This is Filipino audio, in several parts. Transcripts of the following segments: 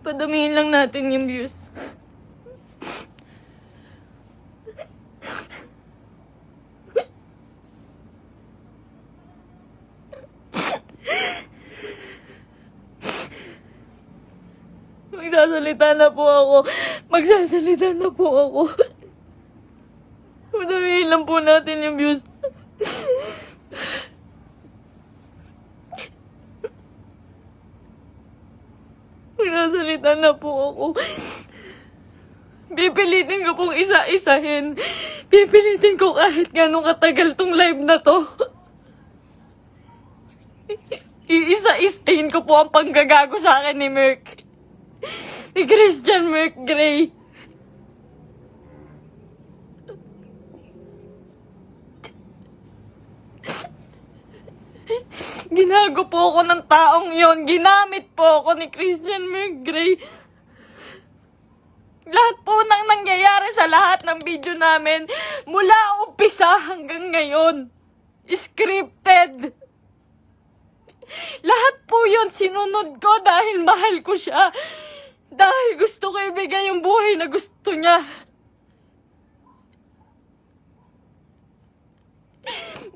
Padamihin lang natin yung views. Magsasalita na po ako. Magsasalita na po ako. Padamihin lang po natin yung views. Magsasalita na po ako. Pipilitin ko pong isa-isahin. Pipilitin ko kahit gano'ng katagal tong live na to. Iisa-isahin ko po ang panggagago sa akin ni Merc. Ni Christian Merc Gray. Ginago po ako ng taong yon. Ginamit po ako ni Christian Merc Gray. Lahat po nang nangyayari sa lahat ng video namin, mula umpisa hanggang ngayon, scripted. Lahat po yun sinunod ko dahil mahal ko siya. Dahil gusto ko ibigay yung buhay na gusto niya.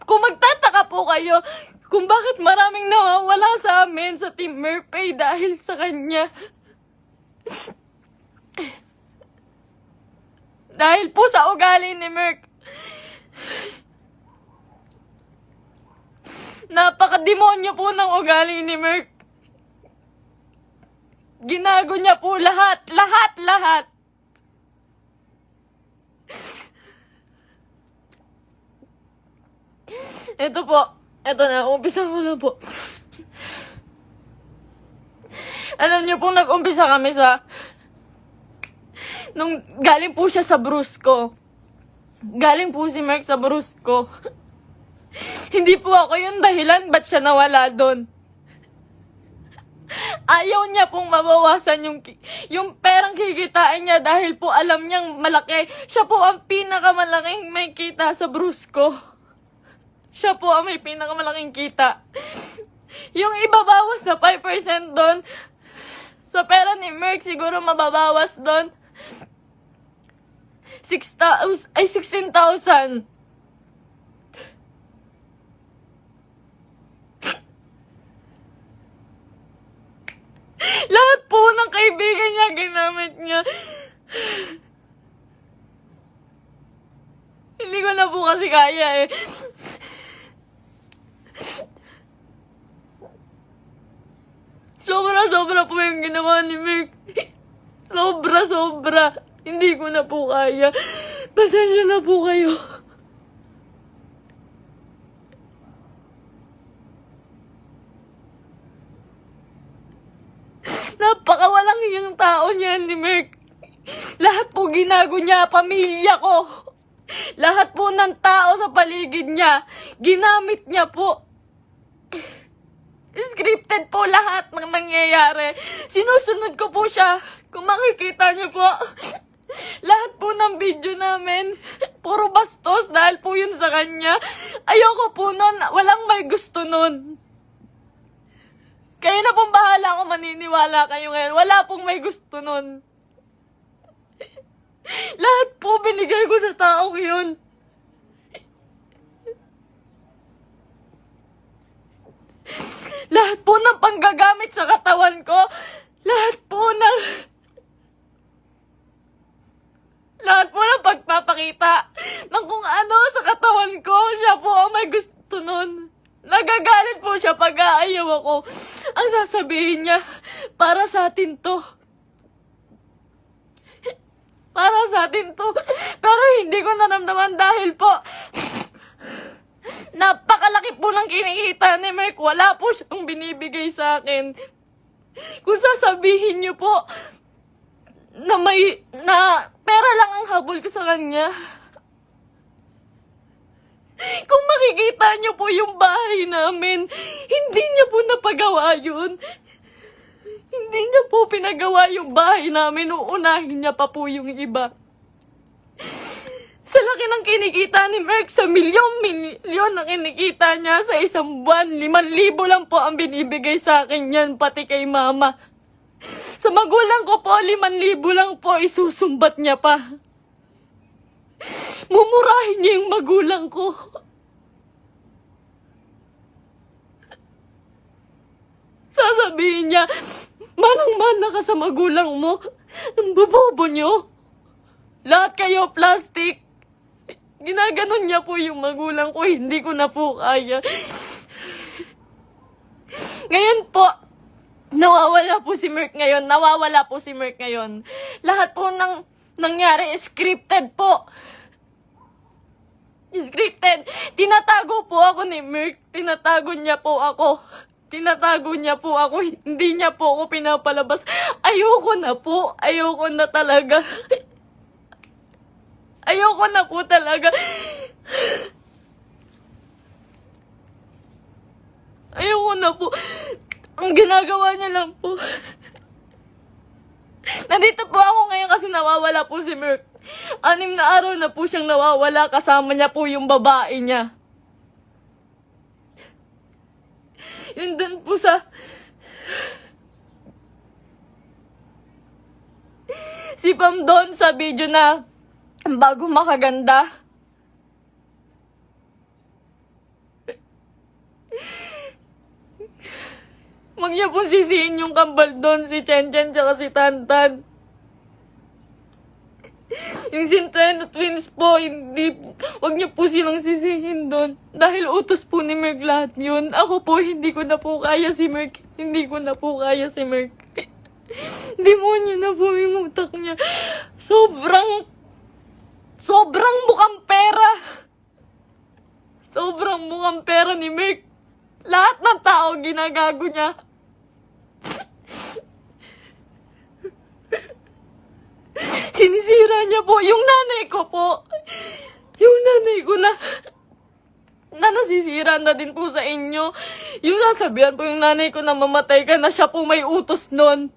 Kung magtataka po kayo kung bakit maraming nawawala sa amin sa Team Merpay dahil sa kanya. Dahil po sa ugali ni Merc. Napakademonyo po ng ugali ni Merc. Ginago niya po lahat. Ito po. Ito na, umpisan ko na po. Alam niyo po, nag-umpisa kami nung galing po siya sa Brusco. Galing po si Merc sa Brusco. Hindi po ako yung dahilan ba't siya nawala doon. Ayaw niya pong mabawasan yung perang kikitain niya dahil po alam niyang malaki. Siya po ang pinakamalaking may kita sa Brusco. Siya po ang may pinakamalaking kita. Yung ibabawas na 5% doon, sa pera ni Merc siguro mababawas doon 16,000. Lahat po ng kaibigan niya, ginamit niya. Hindi ko na po kasi kaya eh. Sobra po yung ginawa ni Merc. Sobra. Hindi ko na po kaya. Pasensya na po kayo. Napakawalang hiyang tao niyan ni Merc. Lahat po ginago niya, pamilya ko. Lahat po ng tao sa paligid niya, ginamit niya po. Scripted po lahat ng nangyayari. Sinusunod ko po siya. Kung makikita niyo po, lahat po ng video namin, puro bastos dahil po yun sa kanya. Ayoko po nun, walang may gusto nun. Kayo na pong bahala kung maniniwala kayo ngayon. Wala pong may gusto nun. Lahat po binigay ko sa taong yun. Lahat po ng panggagamit sa katawan ko, lahat po ng pagpapakita ng kung ano sa katawan ko, siya po ang may gusto nun. Nagagalit po siya pag aayaw ako. Ang sasabihin niya, para sa atin to. Para sa atin to. Pero hindi ko naramdaman dahil po napakalaki po ng kinikita ni Merc. Wala po siyang binibigay sa akin. Kung sasabihin niyo po na pera lang ang habol ko sa kanya. Kung makikita niyo po yung bahay namin, hindi niya po napagawa yun. Hindi niya po pinagawa yung bahay namin. Uunahin niya pa po yung iba. Sa laki ng kinikita ni Merc, sa milyon na kinikita niya sa isang buwan, 5,000 lang po ang binibigay sa akin yan, pati kay mama. Sa magulang ko po, 5,000 lang po, isusumbat niya pa. Mumurahin niya yung magulang ko. Sasabihin niya, manang-mana ka sa magulang mo. Ang bobobo niyo. Lahat kayo plastic. Ginaganon niya po yung magulang ko, hindi ko na po kaya. Ngayon po, nawawala po si Merk ngayon. Lahat po ng nangyari, scripted po. Scripted. Tinatago po ako ni Merk. Tinatago niya po ako. Hindi niya po ako pinapalabas. Ayoko na po. Ayoko na talaga. Ayoko na po talaga. Ayoko na po. Ang ginagawa niya lang po. Nandito po ako ngayon kasi nawawala po si Merk. 6 na araw na po siyang nawawala. Kasama niya po yung babae niya. Yun dun po sa... Si Pam doon sa video na bago makaganda. Huwag niya po sisihin yung kambal doon, si Chen Chen tsaka si Tantan. Yung Centeno twins po, huwag niyo po silang sisihin doon. Dahil utos po ni Merk lahat yun. Ako po, hindi ko na po kaya si Merk. Demonyo na po yung utak niya. Sobrang bukang pera. Sobrang bukang pera ni Merk. Lahat ng tao ginagago niya. Sinisira niya po yung nanay ko po. Yung nanay ko na nasisira na din po sa inyo. Yung sasabihan po yung nanay ko na mamatay ka na, siya po may utos nun.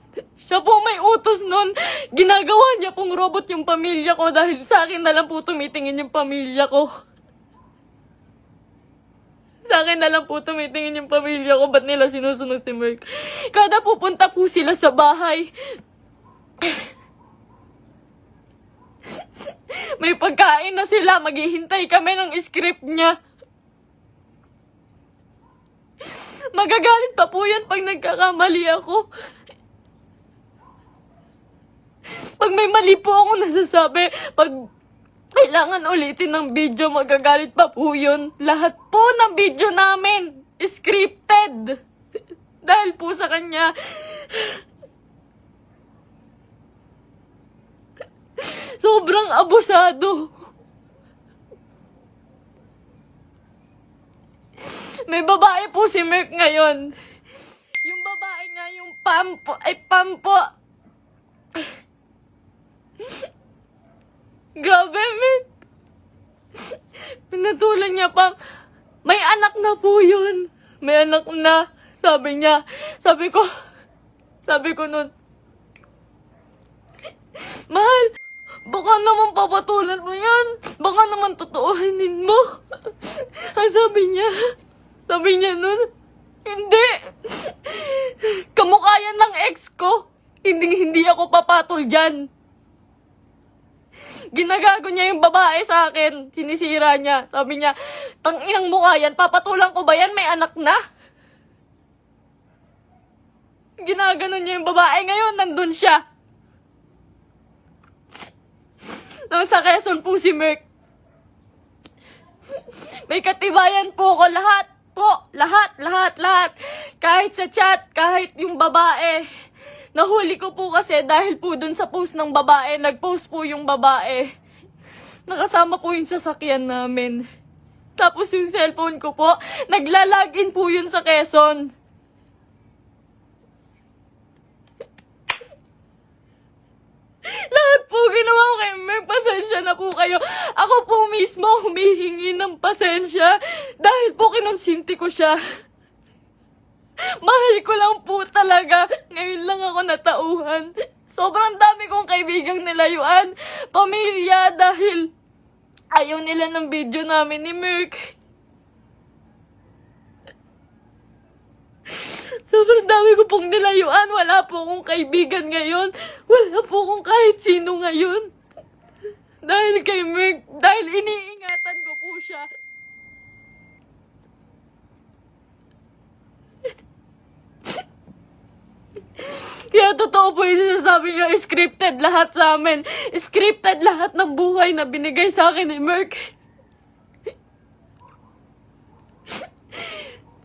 Ginagawa niya pong robot yung pamilya ko dahil sa akin na lang po tumitingin yung pamilya ko. Ba't nila sinusunod si Merk? Kada pupunta po sila sa bahay, may pagkain na sila, maghihintay kami ng script niya. Magagalit pa po yan pag nagkakamali ako. Pag may mali po ako nasasabi, pag kailangan ulitin ng video, magagalit pa po yun. Lahat po ng video namin, scripted. Dahil po sa kanya. Sobrang abusado. May babae po si Merk ngayon. Yung babae nga, yung Pam po. Grabe, Merk. Pinatulan niya pa. May anak na po yun. May anak na. Sabi niya. Sabi ko nun, mahal, baka naman papatulan mo yan. Baka naman totoohanin mo. Ang sabi niya nun, hindi. Kamukha yan ng ex ko. Hindi ako papatol dyan. Ginagago niya yung babae sa akin. Sinisira niya. Sabi niya, tanginang mukha yan. Papatulan ko ba yan? May anak na. Ginaganon niya yung babae. Ngayon, nandun siya. Nasa Quezon po si Merk. May katibayan po ko. Lahat po. Lahat. Kahit sa chat, kahit yung babae. Nahuli ko po kasi dahil po dun sa post ng babae, nag-post po yung babae. Nakasama po yung sasakyan namin. Tapos yung cellphone ko po, nagla-login po yun sa Quezon. Lahat po ginawa ko kay Merk, pasensya na po kayo. Ako po mismo humihingi ng pasensya dahil po kinonsinti ko siya. Mahal ko lang po talaga. Ngayon lang ako natauhan. Sobrang dami kong kaibigang nilayuan. Pamilya dahil ayaw nila ng video namin ni Merk. Sobrang dami ko pong nilayuan. Wala po akong kaibigan ngayon. Wala po akong kahit sino ngayon. Dahil kay Merk, dahil iniingatan ko po siya. Kaya totoo po yung sinasabi niya, scripted lahat sa amin. Scripted lahat ng buhay na binigay sa akin ni Merk.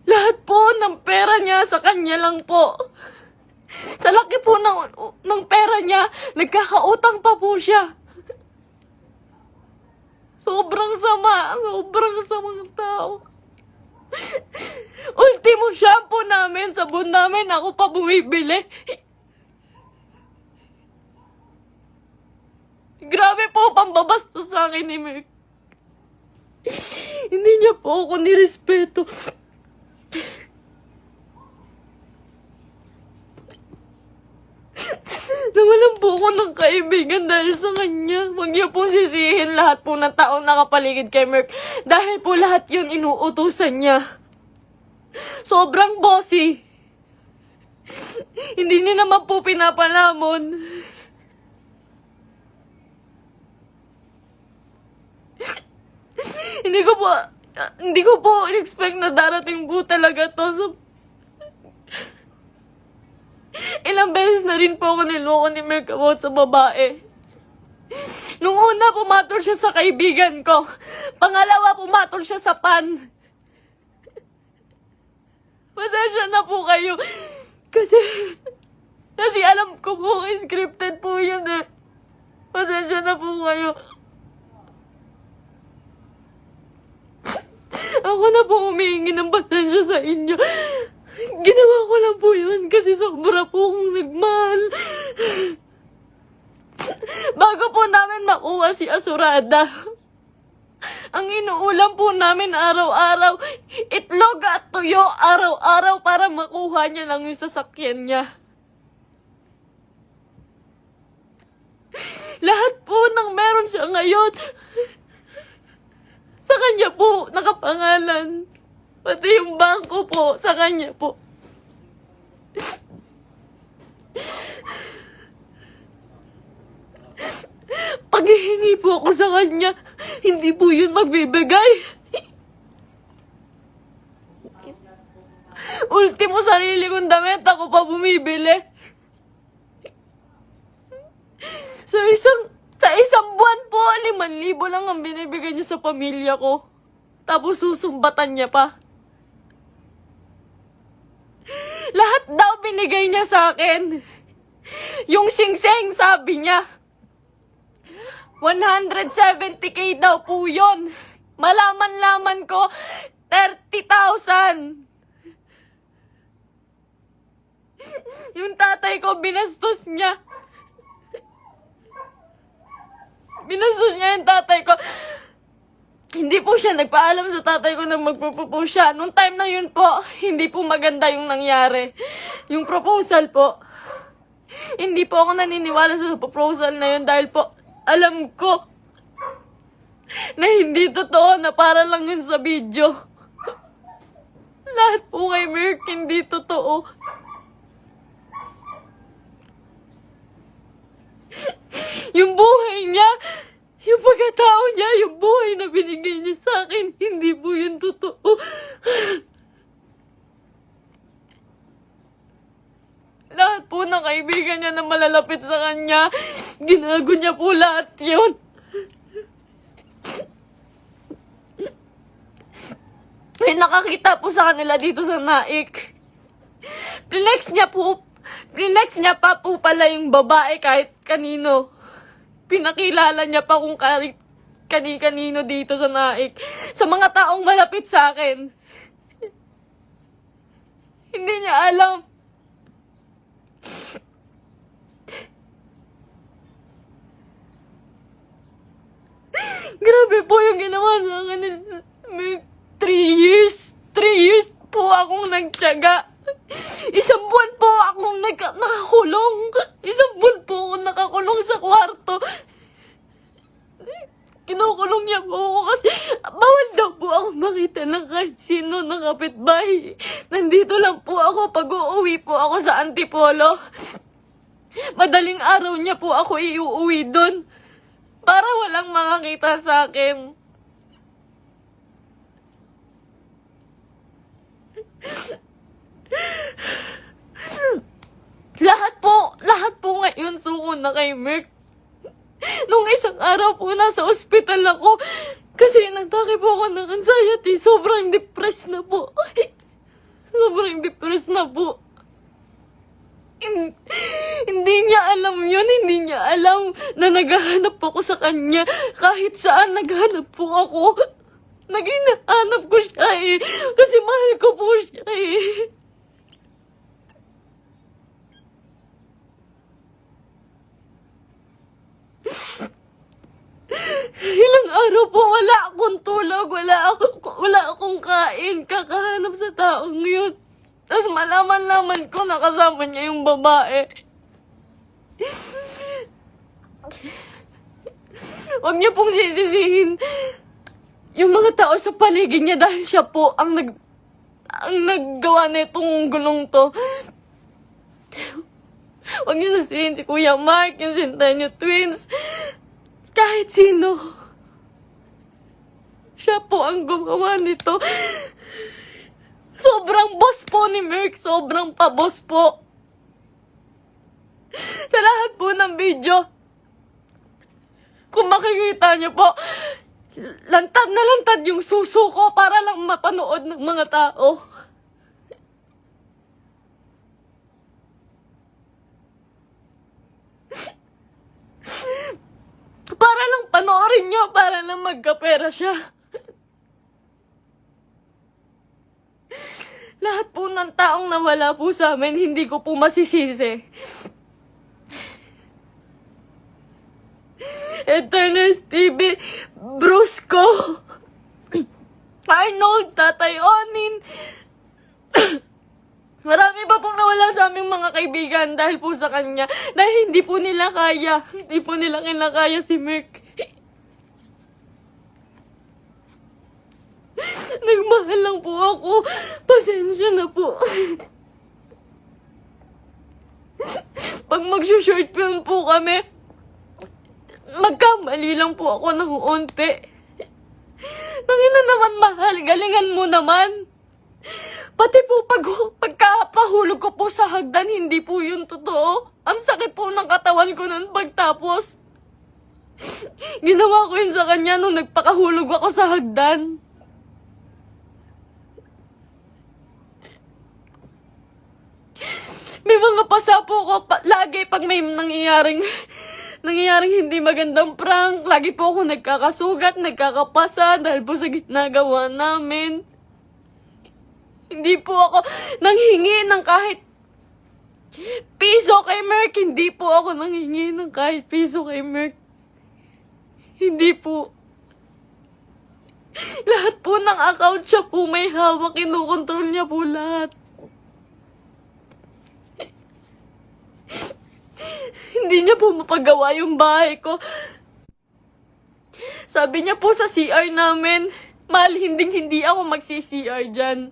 Lahat po ng pera niya sa kanya lang po. Sa laki po ng pera niya, nagkakautang pa po siya. Sobrang sama, sobrang samang tao. Ultimo shampoo namin, sabon namin, ako pa bumibili. Grabe po, pambabastos sa akin ni Merk. Hindi niya po ako nirespeto. Nawalan po ako ng kaibigan dahil sa kanya. Huwag niya po sisihin lahat po ng taong nakapaligid kay Merk. Dahil po lahat yun inuutusan niya. Sobrang bossy. Hindi niya naman po pinapalamon. Hindi ko po expect na darating po talaga to. So, ilang beses na rin po ako niloko ni Merk about sa babae. Nung una, pumatol siya sa kaibigan ko. Pangalawa, pumatol siya sa pan. Pasensya na po kayo. Kasi alam ko po, scripted po yun eh. Pasensya na po kayo. Ako na po humihingi ng pasensya sa inyo. Ginawa ko lang po yun kasi sobra po akong nagmahal. Bago po namin makuha si Asurada, ang inuulam po namin araw-araw, itlog at tuyo araw-araw para makuha niya lang yung sasakyan niya. Lahat po ng meron siya ngayon, sa kanya po nakapangalan. Pati yung bangko po, sa kanya po. Paghihingi po ako sa kanya, hindi po yun magbibigay. Ultimo sarili kong damit, ako pa bumibili. Sa isang buwan po, 5,000 lang ang binibigay niya sa pamilya ko. Tapos susumbatan niya pa. Lahat daw binigay niya sa akin. Yung singsing, sabi niya, 170K daw po yun. Malaman-laman ko, 30,000. Yung tatay ko, binastos niya. Binastos niya yung tatay ko. Hindi po siya nagpaalam sa tatay ko na magpo-propose siya. Nung time na yun po, hindi po maganda yung nangyari. Yung proposal po. Hindi po ako naniniwala sa proposal na yun dahil po alam ko na hindi totoo, na para lang yun sa video. Lahat po kay Merk hindi totoo. Yung buhay niya, yung pagkatao niya, yung buhay na binigay niya sa akin, hindi po yun totoo. Lahat po ng kaibigan niya na malalapit sa kanya, ginago niya po lahat yun. May nakakita po sa kanila dito sa Naik. Flex niya pa po pala yung babae kahit kanino. Pinakilala niya pa kung kani-kanino dito sa Naik. Sa mga taong malapit sa akin. Hindi niya alam. Grabe po yung ginawa sa akin. 3 years po akong nagtiyaga. Isang buwan po akong nakakulong. Isang buwan po akong nakakulong sa kwarto. Kinukulong niya po ako kasi bawal daw po ako makita ng kahit sino ng kapitbahay. Nandito lang po ako pag uuwi po ako sa Antipolo. Madaling araw niya po ako iuuwi doon para walang makakita sa akin. Lahat po ngayon suko na kay Merk. Nung isang araw po nasa ospital ako kasi nagtake po ako ng anxiety. Sobrang depressed na po. Sobrang depressed na po. Hindi niya alam yun. Hindi niya alam na naghahanap ako sa kanya. Kahit saan naghahanap po ako. Naghahanap ko siya eh. Kasi mahal ko po siya eh. Ilang araw po wala akong tulog, wala akong kain, kakahanap sa taong yun. Tapos malaman ko na kasama niya yung babae. Huwag niyo pong sisisihin yung mga tao sa paligid niya dahil siya po ang naggawa nitong gulong to. Huwag niyo sisihin si Kuya Mark, yung Centennial Twins. Kahit sino. Siya po ang gumawa nito. Sobrang boss po ni Merk. Sobrang pa-boss po. Sa lahat po ng video, kung makikita niyo po, lantad na lantad yung suso ko para lang mapanood ng mga tao. Para lang panoorin niyo, para lang magkapera siya. Lahat po ng taong nawala po sa amin, hindi ko po masisisi. Eterners TV, Brusco, Arnold, Tatay Onin. Marami pa pong nawala sa aming mga kaibigan dahil po sa kanya. Dahil hindi po nila kaya. Hindi po nila kinakaya si Merk. Nagmahal lang po ako. Pasensya na po. Pag mag-short film po kami, magkamali lang po ako ng unti. Nangina naman mahal, galingan mo naman. Pati po pagkapahulog ko po sa hagdan, hindi po yun totoo. Ang sakit po ng katawan ko nun pagtapos. Ginawa ko yun sa kanya nung nagpakahulog ako sa hagdan. May mga pasa po ko lagi pag may nangyayaring hindi magandang prank. Lagi po ako nagkakasugat, nagkakapasa dahil po sa ginagawa namin. Hindi po ako nanghingi ng kahit piso kay Merk. Hindi po ako nanghingi ng kahit piso kay Merk. Hindi po. Lahat po ng account siya po may hawak. Kinukontrol niya po lahat. Hindi niya po mapagawa yung bahay ko. Sabi niya po sa CR namin, mahal, hindi ako magsi-CR dyan.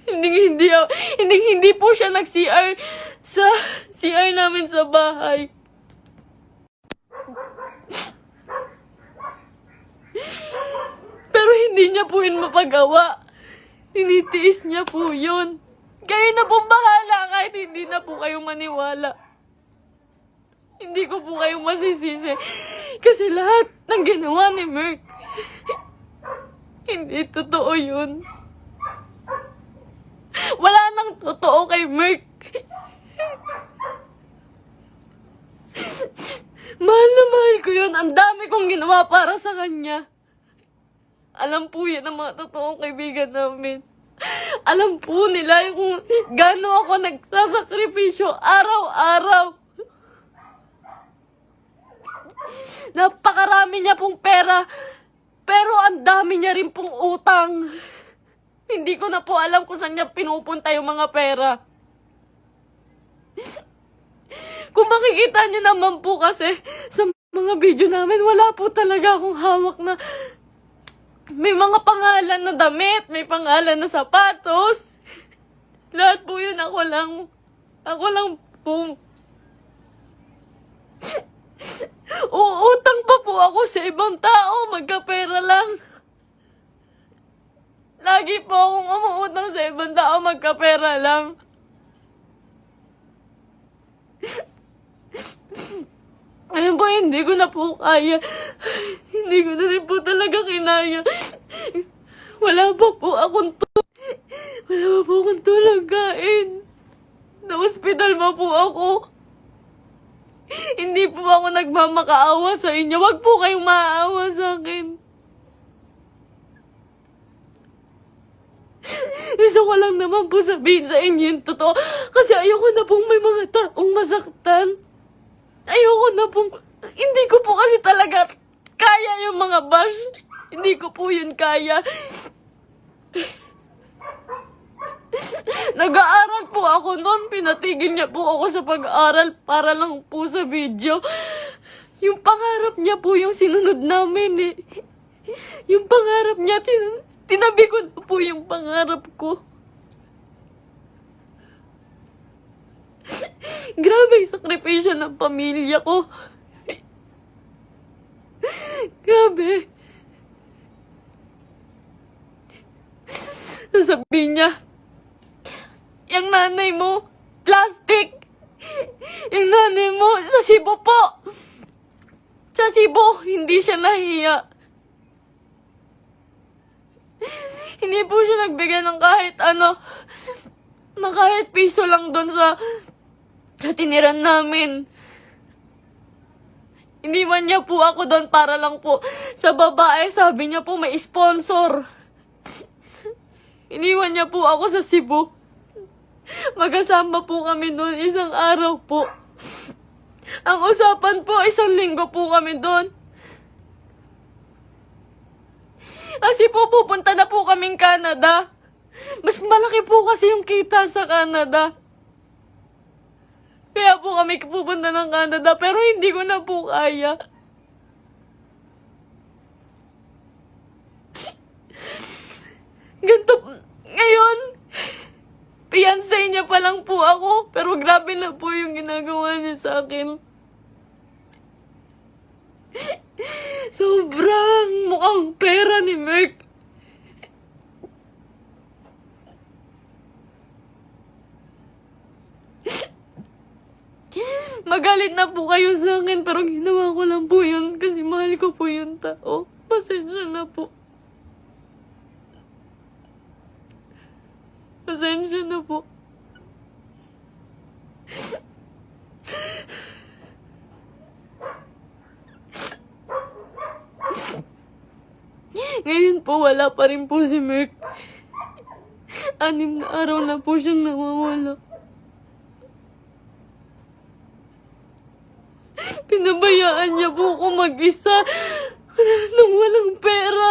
Hindi po siya nag-CR sa CR namin sa bahay. Pero hindi niya po yun mapagawa. Sinitiis niya po yun. Kayo na pong bahala kahit hindi na po kayo maniwala. Hindi ko po kayo masisisi. Kasi lahat ng ginawa ni Merk, hindi totoo yun. Wala nang totoo kay Merk. Mahal na mahal ko yun. Ang dami kong ginawa para sa kanya. Alam po yan ang mga totoong kaibigan namin. Alam po nila kung gaano ako nagsasakripisyo araw-araw. Napakarami niya pong pera, pero ang dami niya rin pong utang. Hindi ko na po alam kung saan niya pinupunta yung mga pera. Kung makikita niyo naman po kasi sa mga video namin, wala po talaga akong hawak na may mga pangalan na damit, may pangalan na sapatos. Lahat po yun ako lang. Ako lang po. Uutang pa po ako sa ibang tao, magkapera lang. Lagi po akong umuutang sa ibang tao, magkapera lang. Ayun po, hindi ko na po kaya. Hindi ko na rin po talaga kinaya. Wala pa po akong tulog kain. Na-hospital pa po ako. Hindi po ako nagmamakaawa sa inyo. Wag po kayong maaawa sa akin. Gusto ko lang naman po sabihin sa inyo yung totoo. Kasi ayoko na pong may mga taong masaktan. Ayoko na pong... Hindi ko po kasi talaga kaya yung mga bash. Hindi ko po yun kaya. Nag-aaral po ako noon. Pinatigil niya po ako sa pag-aaral para lang po sa video. Yung pangarap niya po yung sinunod namin eh. Yung pangarap niya, tinabi ko na po yung pangarap ko. Grabe yung sakripisyo ng pamilya ko. Grabe. Sasabihin niya, yung nanay mo, plastic. Yung nanay mo, sa Cebu po. Sa Cebu, hindi siya nahiya. Hindi po siya nagbigay ng kahit ano, na kahit piso lang doon sa tiniran namin. Iniwan niya po ako doon para lang po sa babae. Sabi niya po may sponsor. Iniwan niya po ako sa Cebu. Magkasama po kami doon isang araw po. Ang usapan po, 1 linggo po kami doon. Kasi po pupunta na po kaming Canada. Mas malaki po kasi yung kita sa Canada. Kaya po kami pupunta ng Canada, pero hindi ko na po kaya. Ganito, ngayon, fiancé niya pa lang po ako, pero grabe na po yung ginagawa niya sa akin. Sobrang mukhang pera ni Merk. Magalit na po kayo sa akin, pero ginawa ko lang po yun kasi mahal ko po yung tao. Pasensya na po. Pasensya na po. Ngayon po, wala pa rin po si Merk. 6 na araw na po siyang nawawala. Pinabayaan niya po ako mag-isa nang walang pera.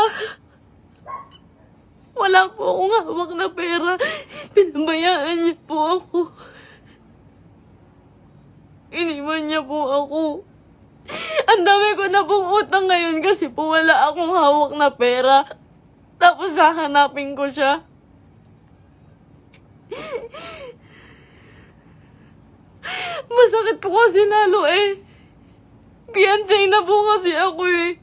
Wala po akong hawak na pera. Pinabayaan niya po ako. Iniwan niya po ako. Ang dami ko na pong utang ngayon kasi po wala akong hawak na pera. Tapos hahanapin ko siya. Masakit po kasi lalo eh. Fiancé na po kasi ako eh.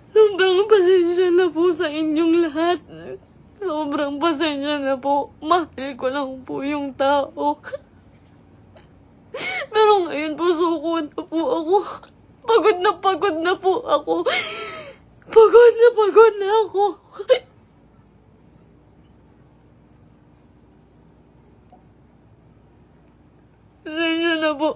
Sobrang pasensya na po sa inyong lahat. Sobrang pasensya na po. Mahal ko lang po yung tao. Pero ngayon po suko na po ako. Pagod na po ako. Pagod na ako. Pasensya na po.